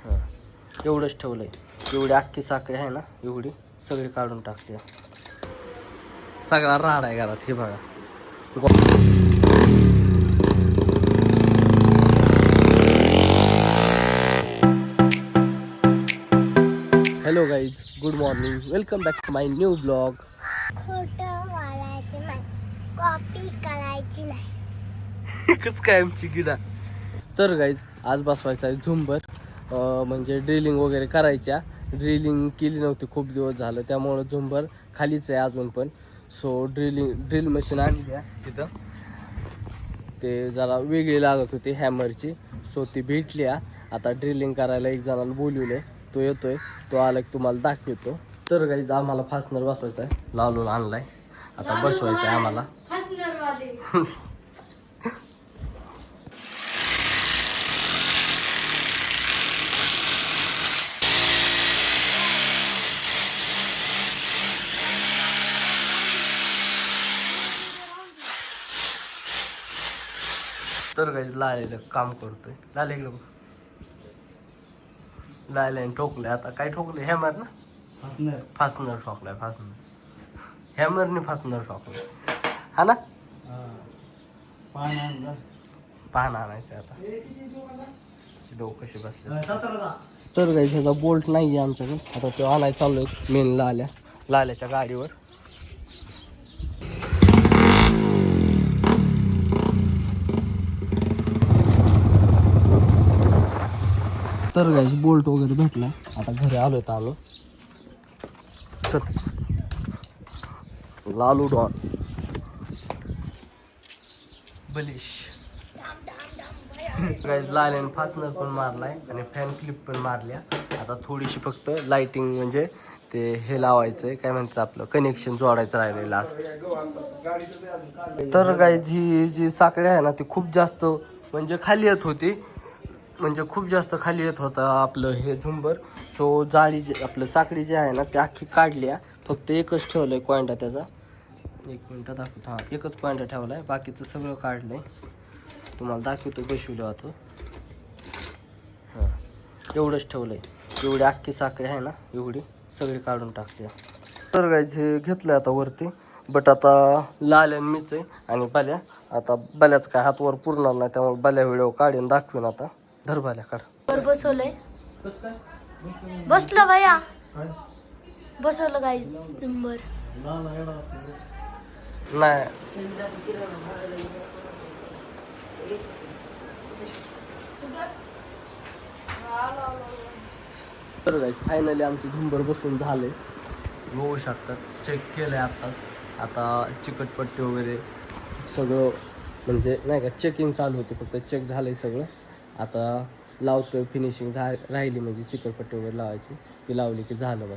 हां एवढंच ठेवलं आहे. एवढी अख्खी साखळी आहे ना एवढी सगळी काढून टाकते. सगळा राड आहे घरात हे बघा. Hello guys, good morning, welcome back to my new blog. खोटं बोलायचं नाही, कॉपी करायची नाही. कसं काय आमची गिडा. तर गाईज आज बसवायचा आहे झुंबर, म्हणजे ड्रिलिंग वगैरे करायच्या. ड्रिलिंग केली नव्हती खूप दिवस झालं, त्यामुळं झुंबर खालीच आहे अजून पण. सो ड्रिल मशीन आणली आहे तिथं. ते जरा वेगळी लागत होती हॅमरची, सो ती भेटली आहे. आता ड्रिलिंग करायला एक जणाला बोलवलं आहे, तो येतोय. तो आला की तुम्हाला दाखवतो. तर गाईज आम्हाला फासनर बसवायचा आहे, लावून आणलाय. आता बसवायचं आहे आम्हाला. तर गाईज लालेलं काम करतोय. लाले इकडं बघ. लाल्याने ठोकलंय. आता काय ठोकलंय? हॅमर ना, फासनर ठोकलाय. फासनर हॅमरने फासनर ठोकलाय हा ना. पान आणायचं आता. दोघ कसे बसले. तर गाईज ह्याचा बोल्ट नाही आहे आमच्याकडे. आता तो आणायला चालू आहे मेन लाल्याच्या गाडीवर. तर गाईज बोल्ट वगैरे भेटला. आता घरी आलोय तर आलो. चल लालू डॉन बलिश. गाईज लाल्याने फासनर पण मारलाय आणि फॅन क्लिप पण मारल्या. आता थोडीशी फक्त लाइटिंग म्हणजे ते हे लावायचंय, काय म्हणतात आपलं कनेक्शन जोडायचं राहिलंय लास्ट. तर गाईज ही जी साखळी आहे ना ती खूप जास्त म्हणजे खाली येत होती, म्हणजे खूप जास्त खाली येत होता आपलं हे झुंबर. सो जाळी जे आपलं साखळी जी आहे ना ती अख्खी काढल्या. फक्त एकच ठेवलंय कोयंडा त्याचा. एक मिनटं दाखवतो. हां एकच कोयंडा ठेवलाय, बाकीचं सगळं काढलंय. तुम्हाला दाखवतो बसवलं होतं. हां एवढंच ठेवलंय. एवढी अख्खी साखळी आहे ना एवढी सगळी काढून टाकते. तर गाईज हे घेतलंय आता वरती. बट आता लाल आणि मीच आहे आणि बाल्या. आता बाल्याच काय हात वर पुरणार नाही, त्यामुळे बाल्या व्हिडिओ काढून दाखवेन. आता धर बाल्या काढ. वर बसवलंय. बसलं भैया, बसवलं गाईज नंबर नाही. तर गाईज फायनली आमचं झुंबर बसून झालंय. बघू शकतात, चेक केलंय आत्ताच. आता चिकटपट्टी वगैरे सगळं म्हणजे नाही का चेकिंग चालू होते, फक्त चेक झालंय सगळं. आता लावतोय, फिनिशिंग राहिली म्हणजे चिकटपट्टी वगैरे लावायची. ती लावली की झालं बघ.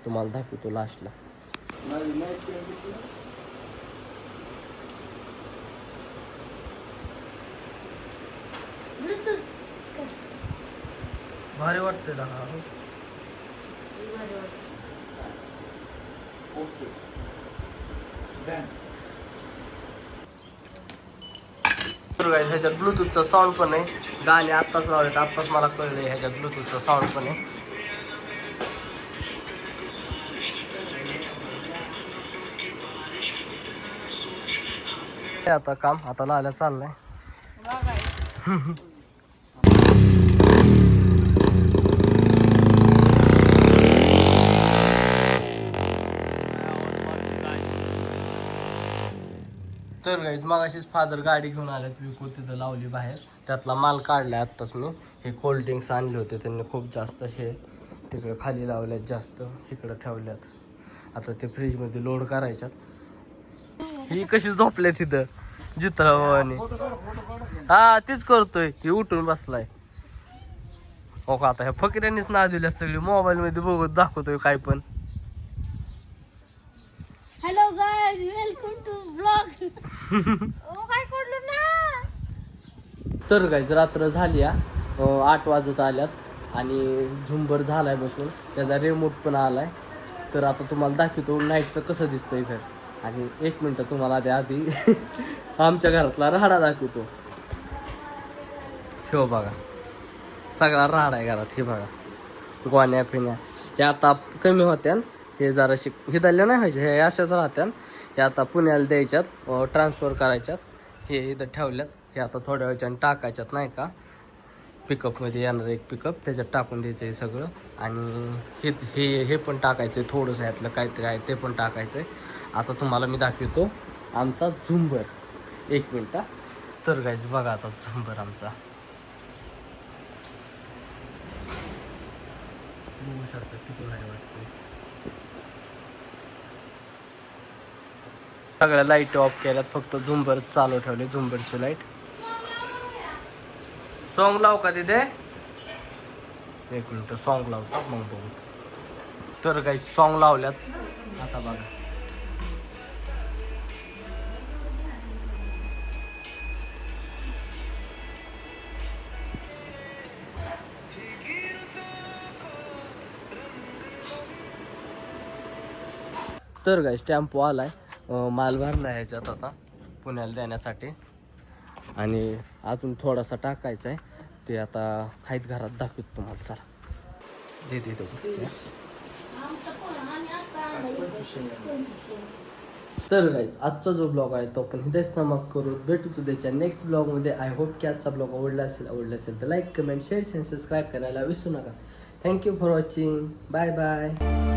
तुम्हाला दाखवतो लास्टला. भारी वाटतंय ना. ओके ह्याच्यात ब्लूटूथचा साऊंड पण आहे. गाणे आत्ताच लावलेत, आत्ताच मला कळलं ह्याच्यात ब्लूटूथचा साऊंड पण आहे. आता काम आता लावल्या चाललंय. तर गाईज मगाशीच फादर गाडी घेऊन आल्यात, विकू तिथं लावली बाहेर. त्यातला माल काढलाय आत्ताच मी. हे कोल्ड ड्रिंक्स आणले होते त्यांनी खूप जास्त, हे तिकडे खाली लावल्यात जास्त, इकडं ठेवल्यात. आता ते फ्रीजमध्ये लोड करायच्यात. ही कशी झोपल्या तिथं जित्रा भावानी. हा तीच करतोय. ही उठून बसलाय हो का. आता ह्या फकीरांनीच ना दिल्या सगळी, मोबाईल मध्ये बघत दाखवतोय काय पण. Hello guys, welcome to blog. ओ काय करलो ना. तर गाईज रात्र झाली, 8 वाजत आल्यात आणि झुंबर झालाय बसून. त्याचा रिमोट पण आलाय. तर आता तुम्हाला दाखवतो नाईटचं कसं दिसतंय घर. आणि 1 मिनटं तुम्हाला आधी आमच्या घरातला राहाडा दाखवतो. ठेव बघा सगळा राडा आहे घरात. हे बघा गोण्या पिण्या हे आता कमी होत्या. हे जराशी हिदाल्या नाही व्हायचे, हे अशाच राहत्या. हे आता पुण्याला द्यायच्यात, ट्रान्सफर करायच्यात. हे इथं ठेवल्यात. हे आता थोड्या वेळच्याने टाकायच्यात नाही का. पिकअपमध्ये येणार एक पिकअप, त्याच्यात टाकून द्यायचं आहे सगळं. आणि हे हे हे पण टाकायचं आहे थोडंसं, यातलं काहीतरी आहे ते पण टाकायचं आहे. आता तुम्हाला मी दाखवतो आमचा झुंबर. 1 मिनटं. तर गाईज बघा आता झुंबर आमचा. बघू शकता किती भारी वाटते. सगळ्या लाईट ऑफ केल्यात, फक्त झुंबर चालू ठेवले. झुंबरची लाईट. सॉन्ग लाव का तिथे. 1 मिनिट सॉन्ग लावतो मग बघू. तर काही सॉन्ग लावल्यात आता बघा. तर काही टेम्पो आलाय, माल भरला ह्याच्यात आता पुण्याला देण्यासाठी. आणि अजून थोडासा टाकायचा आहे. ते आता आहेत घरात, दाखवतो तुम्हाला. चला दे तर गाईज आजचा जो ब्लॉग आहे तो आपण इथेच समाप्त करू. भेटू तुझ्याच्या नेक्स्ट ब्लॉगमध्ये. आय होप की आजचा ब्लॉग आवडला असेल तर लाईक, कमेंट, शेअर आणि सबस्क्राईब करायला विसरू नका. Thank you for watching. Bye bye.